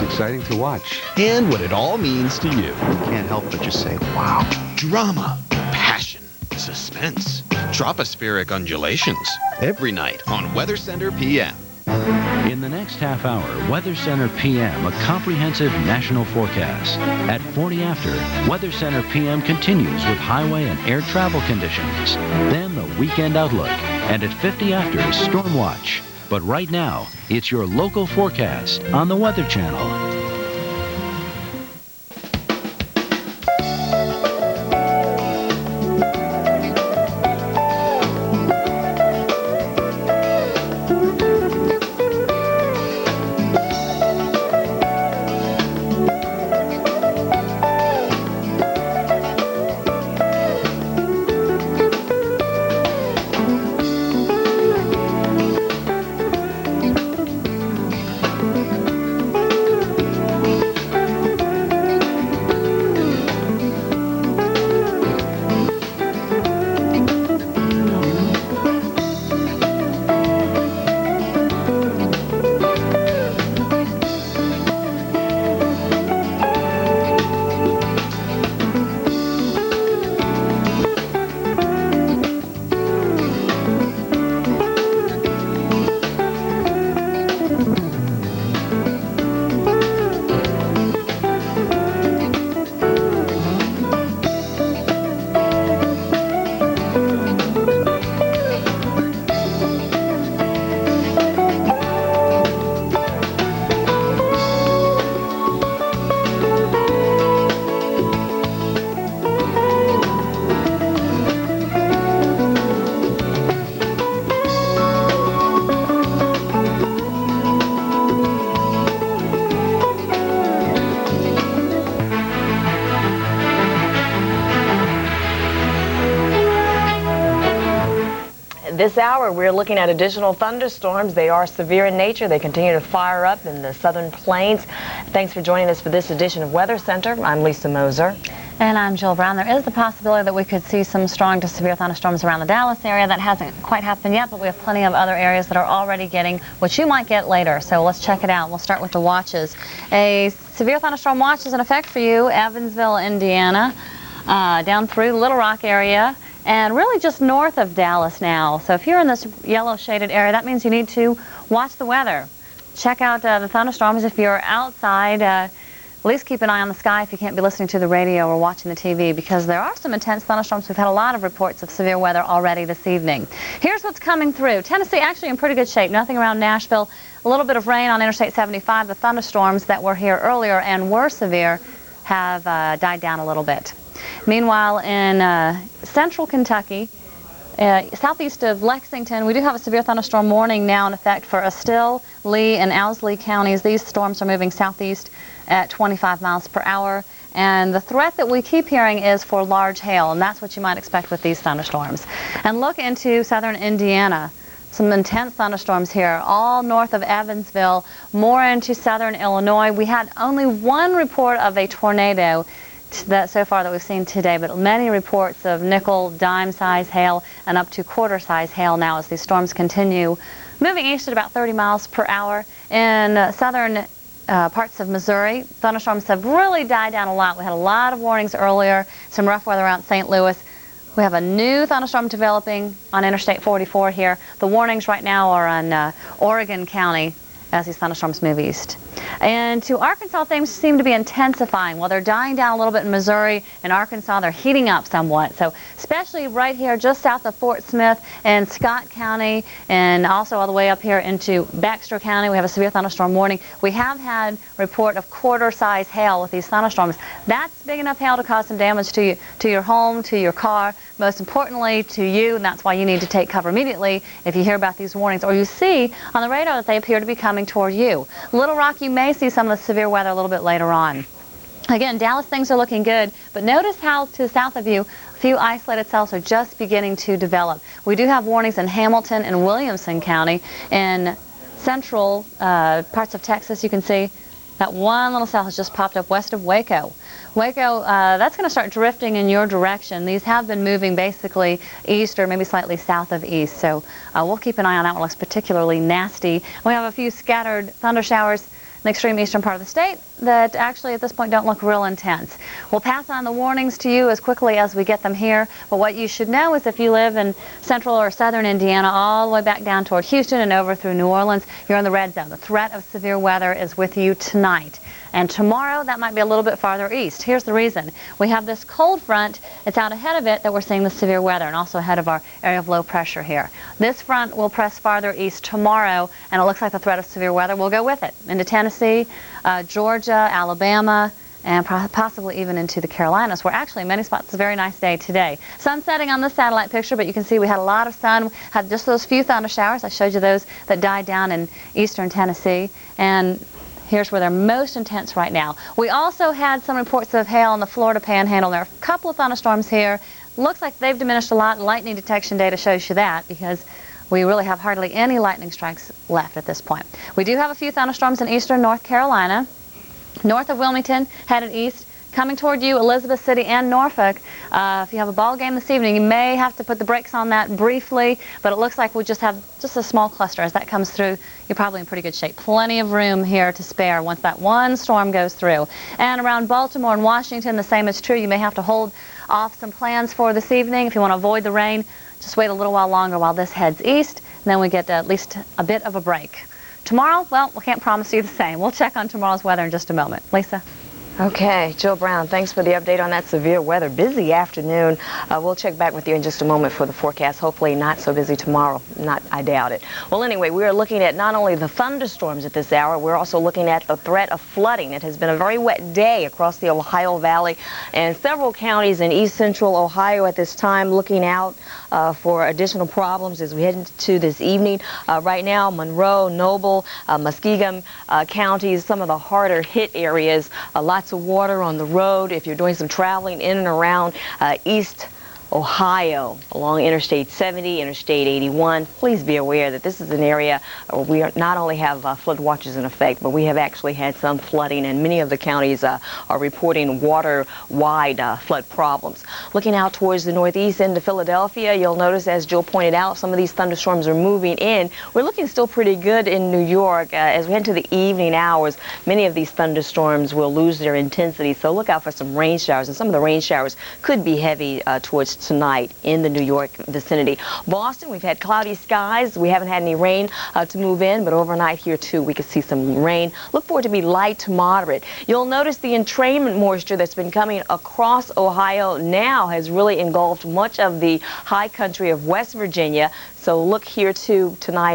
exciting to watch. And what it all means to you. Can't help but just say, wow. Drama, passion, suspense, tropospheric undulations. Every night on Weather Center PM. In the next half hour, Weather Center PM, a comprehensive national forecast. At 40 after, Weather Center PM continues with highway and air travel conditions. Then the weekend outlook. And at 50 after, Storm Watch. But right now, it's your local forecast on the Weather Channel. This hour, we're looking at additional thunderstorms. They are severe in nature. They continue to fire up in the southern plains. Thanks for joining us for this edition of Weather Center. I'm Lisa Moser. And I'm Jill Brown. There is the possibility that we could see some strong to severe thunderstorms around the Dallas area. That hasn't quite happened yet, but we have plenty of other areas that are already getting what you might get later. So let's check it out. We'll start with the watches. A severe thunderstorm watch is in effect for you, Evansville, Indiana, down through Little Rock area, and really just north of Dallas now. So if you're in this yellow shaded area, that means you need to watch the weather. Check out the thunderstorms if you're outside. At least keep an eye on the sky if you can't be listening to the radio or watching the TV, because there are some intense thunderstorms. We've had a lot of reports of severe weather already this evening. Here's what's coming through. Tennessee actually in pretty good shape. Nothing around Nashville. A little bit of rain on Interstate 75. The thunderstorms that were here earlier and were severe have died down a little bit. Meanwhile, in central Kentucky, southeast of Lexington, we do have a severe thunderstorm warning now in effect for Estill, Lee, and Owsley counties. These storms are moving southeast at 25 miles per hour. And the threat that we keep hearing is for large hail, and that's what you might expect with these thunderstorms. And look into southern Indiana. Some intense thunderstorms here, all north of Evansville, more into southern Illinois. We had only one report of a tornado so far that we've seen today, but many reports of nickel, dime size hail and up to quarter size hail now as these storms continue moving east at about 30 miles per hour. In southern parts of Missouri, thunderstorms have really died down a lot. We had a lot of warnings earlier, some rough weather around St. Louis. We have a new thunderstorm developing on Interstate 44 here. The warnings right now are on Oregon County as these thunderstorms move east. And to Arkansas, things seem to be intensifying. While they're dying down a little bit in Missouri and Arkansas, they're heating up somewhat. So especially right here just south of Fort Smith and Scott County, and also all the way up here into Baxter County, we have a severe thunderstorm warning. We have had report of quarter-size hail with these thunderstorms. That's big enough hail to cause some damage to your home, to your car, most importantly to you, and that's why you need to take cover immediately if you hear about these warnings or you see on the radar that they appear to be coming toward you. Little Rock, you may see some of the severe weather a little bit later on. Again, Dallas, things are looking good, but notice how to the south of you, a few isolated cells are just beginning to develop. We do have warnings in Hamilton and Williamson County. In central parts of Texas, you can see that one little cell has just popped up west of Waco. Waco, that's going to start drifting in your direction. These have been moving basically east or maybe slightly south of east, so we'll keep an eye on that one. It looks particularly nasty. We have a few scattered thunder showers the extreme eastern part of the state that actually at this point don't look real intense. We'll pass on the warnings to you as quickly as we get them here, but what you should know is if you live in central or southern Indiana all the way back down toward Houston and over through New Orleans, you're in the red zone. The threat of severe weather is with you tonight. And tomorrow, that might be a little bit farther east. Here's the reason. We have this cold front. It's out ahead of it that we're seeing the severe weather, and also ahead of our area of low pressure here. This front will press farther east tomorrow, and it looks like the threat of severe weather will go with it into Tennessee, Georgia, Alabama, and possibly even into the Carolinas, where actually in many spots it's a very nice day today. Sun setting on this satellite picture, but you can see we had a lot of sun, had just those few thunder showers. I showed you those that died down in eastern Tennessee, and here's where they're most intense right now. We also had some reports of hail in the Florida Panhandle. There are a couple of thunderstorms here. Looks like they've diminished a lot. Lightning detection data shows you that, because we really have hardly any lightning strikes left at this point. We do have a few thunderstorms in eastern North Carolina. North of Wilmington, headed east, coming toward you, Elizabeth City and Norfolk. If you have a ball game this evening, you may have to put the brakes on that briefly, but it looks like we'll just have just a small cluster. As that comes through, you're probably in pretty good shape. Plenty of room here to spare once that one storm goes through. And around Baltimore and Washington, the same is true. You may have to hold off some plans for this evening. If you want to avoid the rain, just wait a little while longer while this heads east, and then we get at least a bit of a break. Tomorrow, well, we can't promise you the same. We'll check on tomorrow's weather in just a moment. Lisa? Okay, Jill Brown, thanks for the update on that severe weather. Busy afternoon. We'll check back with you in just a moment for the forecast. Hopefully not so busy tomorrow. I doubt it. Well, anyway, we are looking at not only the thunderstorms at this hour, we're also looking at the threat of flooding. It has been a very wet day across the Ohio Valley and several counties in east central Ohio at this time, looking out for additional problems as we head into this evening. Right now, Monroe, Noble, Muskingum counties, some of the harder hit areas. Lots of water on the road if you're doing some traveling in and around East Ohio along Interstate 70, Interstate 81. Please be aware that this is an area where we not only have flood watches in effect, but we have actually had some flooding, and many of the counties are reporting water-wide flood problems. Looking out towards the northeast into Philadelphia, you'll notice, as Jill pointed out, some of these thunderstorms are moving in. We're looking still pretty good in New York. As we head into the evening hours, many of these thunderstorms will lose their intensity, so look out for some rain showers, and some of the rain showers could be heavy towards tonight in the New York vicinity. Boston, we've had cloudy skies. We haven't had any rain to move in, but overnight here too we could see some rain. Look for it to be light to moderate. You'll notice the entrainment moisture that's been coming across Ohio now has really engulfed much of the high country of West Virginia. So look here too tonight.